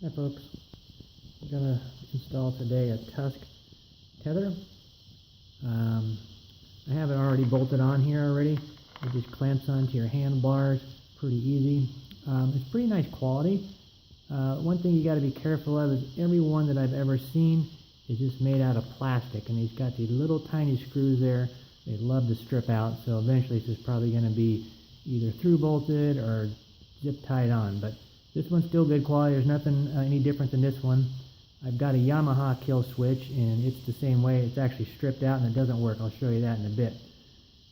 Hi folks, I'm going to install today a Tusk tether. I have it already bolted on here already. It just clamps onto your handlebars, pretty easy. It's pretty nice quality. One thing you got to be careful of is every one that I've ever seen is just made out of plastic, and he's got these little tiny screws there. They love to strip out, so eventually this is probably going to be either through bolted or zip tied on, but this one's still good quality. There's nothing any different than this one. I've got a Yamaha Kill Switch, and it's the same way. It's actually stripped out and it doesn't work. I'll show you that in a bit.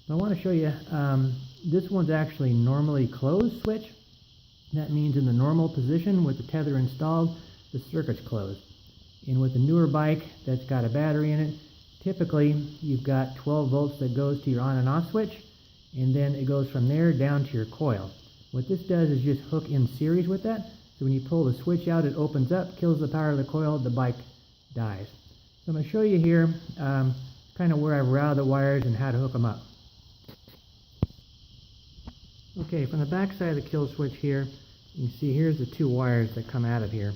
But I want to show you, this one's actually normally closed switch. That means in the normal position with the tether installed, the circuit's closed. And with the newer bike that's got a battery in it, typically you've got 12 volts that goes to your on and off switch, and then it goes from there down to your coil. What this does is just hook in series with that, so when you pull the switch out, it opens up, kills the power of the coil, the bike dies. So I'm going to show you here kind of where I've routed the wires and how to hook them up. Okay, from the back side of the kill switch here, you can see here's the two wires that come out of here.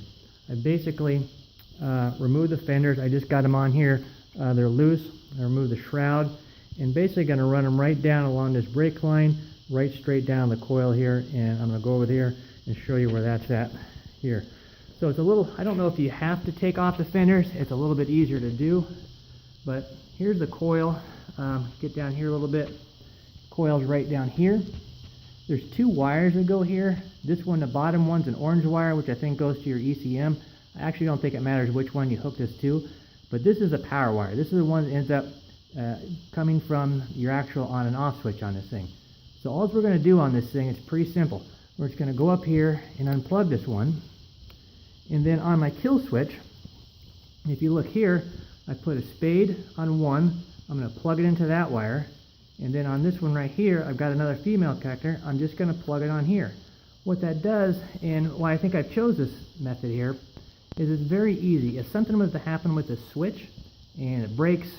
I basically removed the fenders. I just got them on here. They're loose. I removed the shroud, and basically going to run them right down along this brake line, right straight down the coil here, and I'm going to go over here and show you where that's at here. So it's a little, I don't know if you have to take off the fenders. It's a little bit easier to do, but here's the coil. Get down here a little bit. Coil's right down here. There's two wires that go here. This one, the bottom one's an orange wire, which I think goes to your ECM. I actually don't think it matters which one you hook this to, but this is a power wire. This is the one that ends up coming from your actual on and off switch on this thing. So all we're going to do on this thing is pretty simple. We're just going to go up here and unplug this one, and then on my kill switch, if you look here, I put a spade on one. I'm going to plug it into that wire, and then on this one right here, I've got another female connector. I'm just going to plug it on here. What that does, and why I think I chose this method here, is it's very easy. If something was to happen with the switch and it breaks,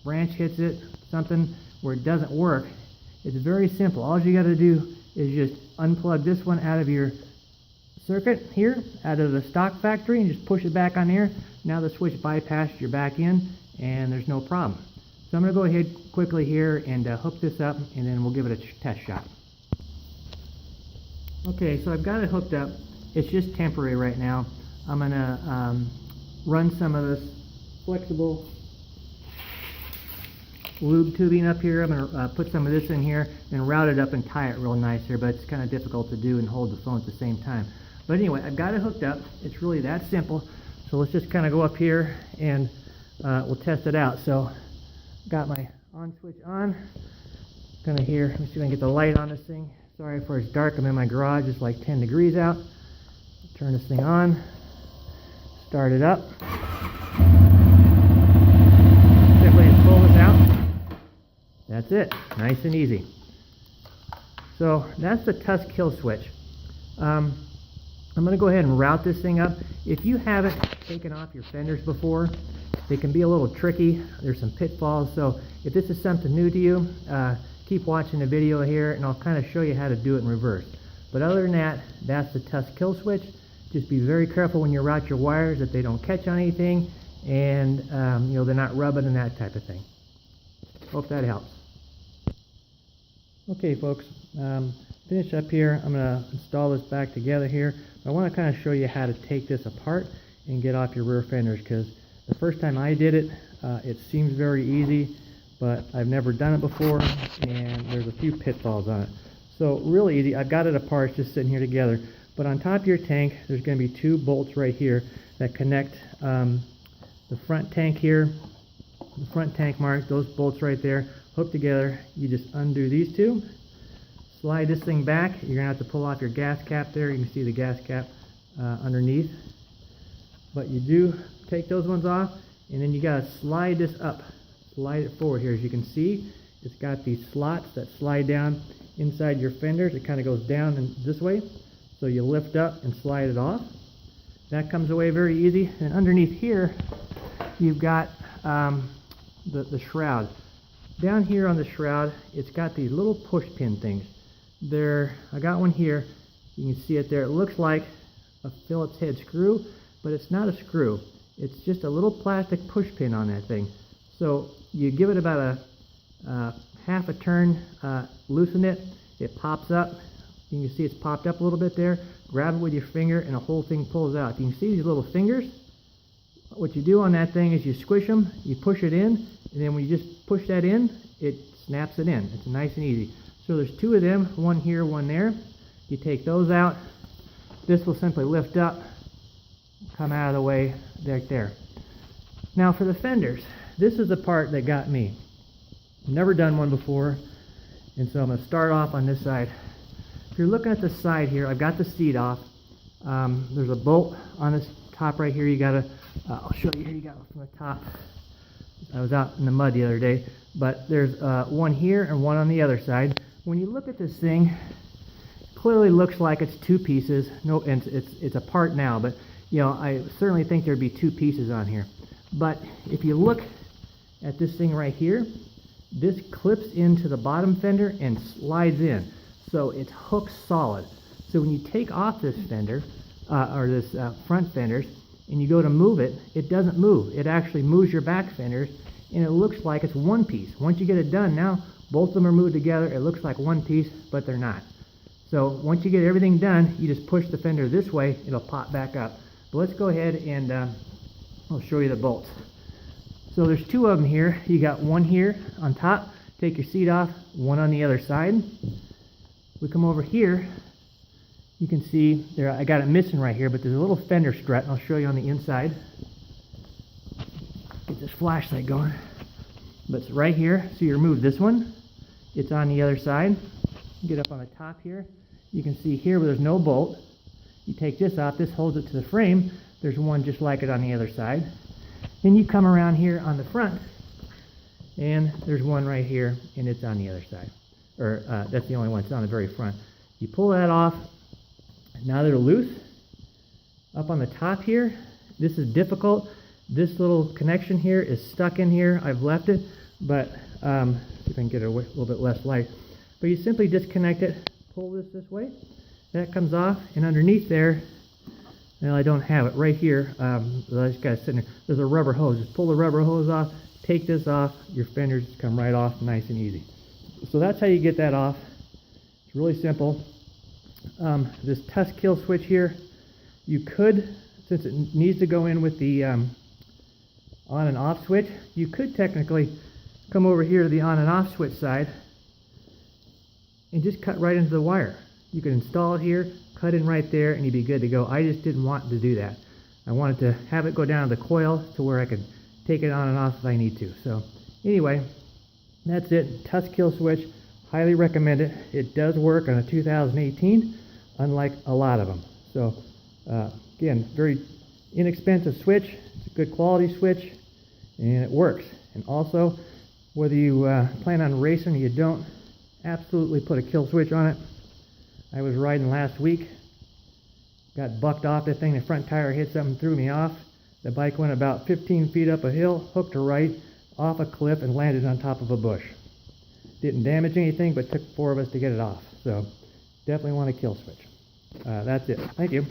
branch hits it, something where it doesn't work, it's very simple. All you got to do is just unplug this one out of your circuit here, out of the stock factory, and just push it back on there. Now the switch bypassed your back in, and there's no problem. So I'm going to go ahead quickly here and hook this up, and then we'll give it a test shot. Okay, so I've got it hooked up. It's just temporary right now. I'm going to run some of this flexible lube tubing up here. I'm going to put some of this in here and route it up and tie it real nice here, but it's kind of difficult to do and hold the phone at the same time. But anyway, I've got it hooked up. It's really that simple. So let's just kind of go up here and we'll test it out. So got my on switch on. Kind of here, let me see if I can get the light on this thing. Sorry for it's dark. I'm in my garage. It's like 10 degrees out. Turn this thing on. Start it up. Simply just pull this out. That's it. Nice and easy. So that's the Tusk Kill Switch. I'm going to go ahead and route this thing up. If you haven't taken off your fenders before, they can be a little tricky. There's some pitfalls. So if this is something new to you, keep watching the video here, and I'll kind of show you how to do it in reverse. But other than that, that's the Tusk Kill Switch. Just be very careful when you route your wires that they don't catch on anything, and you know, they're not rubbing and that type of thing. Hope that helps. Okay folks, finish up here. I'm going to install this back together here. I want to kind of show you how to take this apart and get off your rear fenders, because the first time I did it, it seems very easy, but I've never done it before, and there's a few pitfalls on it. So really easy. I've got it apart, just sitting here together. But on top of your tank, there's going to be two bolts right here that connect the front tank here, the front tank mark, those bolts right there, hooked together. You just undo these two, slide this thing back. You're going to have to pull off your gas cap there. You can see the gas cap underneath. But you do take those ones off, and then you got to slide this up, slide it forward here. As you can see, it's got these slots that slide down inside your fenders. It kind of goes down and this way. So you lift up and slide it off. That comes away very easy. And underneath here, you've got the shroud. Down here on the shroud, it's got these little push pin things. I got one here. You can see it there. It looks like a Phillips head screw. but it's not a screw. It's just a little plastic push pin on that thing. So you give it about a half a turn, loosen it, it pops up. You can see it's popped up a little bit there. Grab it with your finger and the whole thing pulls out. You can see these little fingers. What you do on that thing is you squish them, you push it in, and then when you just push that in, it snaps it in. It's nice and easy. So there's two of them, one here, one there. You take those out. This will simply lift up, come out of the way right there. Now for the fenders, this is the part that got me. Never done one before, and so I'm going to start off on this side. If you're looking at the side here, I've got the seat off. There's a bolt on this top right here. You got to, I'll show you here. You got from the top. I was out in the mud the other day, but there's one here and one on the other side. When you look at this thing, clearly looks like it's two pieces. No, and it's apart now, but you know, I certainly think there'd be two pieces on here. But if you look at this thing right here, this clips into the bottom fender and slides in, so it's hooked solid. So when you take off this fender or this front fenders and you go to move it, it doesn't move. It actually moves your back fenders, and it looks like it's one piece. Once you get it done, now both of them are moved together. It looks like one piece, but they're not. So once you get everything done, you just push the fender this way, it'll pop back up. But let's go ahead and I'll show you the bolts. So there's two of them here. You got one here on top. Take your seat off, one on the other side. We come over here. You can see there, I got it missing right here, but there's a little fender strut, and I'll show you on the inside. Get this flashlight going. But it's right here. So you remove this one. It's on the other side. Get up on the top here. You can see here where there's no bolt. You take this off. This holds it to the frame. There's one just like it on the other side. Then you come around here on the front, and there's one right here, and it's on the other side. Or that's the only one. It's on the very front. You pull that off. Now they're loose. Up on the top here, this is difficult. This little connection here is stuck in here. I've left it, but see if I can get it a little bit less light. But you simply disconnect it, pull this way. That comes off, and underneath there, well, I don't have it right here. I just got it sitting there. There's a rubber hose. Just pull the rubber hose off, take this off. Your fenders come right off, nice and easy. So that's how you get that off. It's really simple. This Tusk Kill Switch here, you could, since it needs to go in with the on and off switch, you could technically come over here to the on and off switch side and just cut right into the wire. You could install it here, cut in right there, and you'd be good to go. I just didn't want to do that. I wanted to have it go down to the coil to where I could take it on and off if I need to. So anyway, that's it. Tusk Kill Switch. Highly recommend it. It does work on a 2018, unlike a lot of them. So again, very inexpensive switch. It's a good quality switch, and it works. And also, whether you plan on racing or you don't, absolutely put a kill switch on it. I was riding last week, got bucked off that thing. The front tire hit something, threw me off. The bike went about 15 feet up a hill, hooked to right, off a cliff, and landed on top of a bush. Didn't damage anything, but took 4 of us to get it off. So definitely want a kill switch. That's it. Thank you.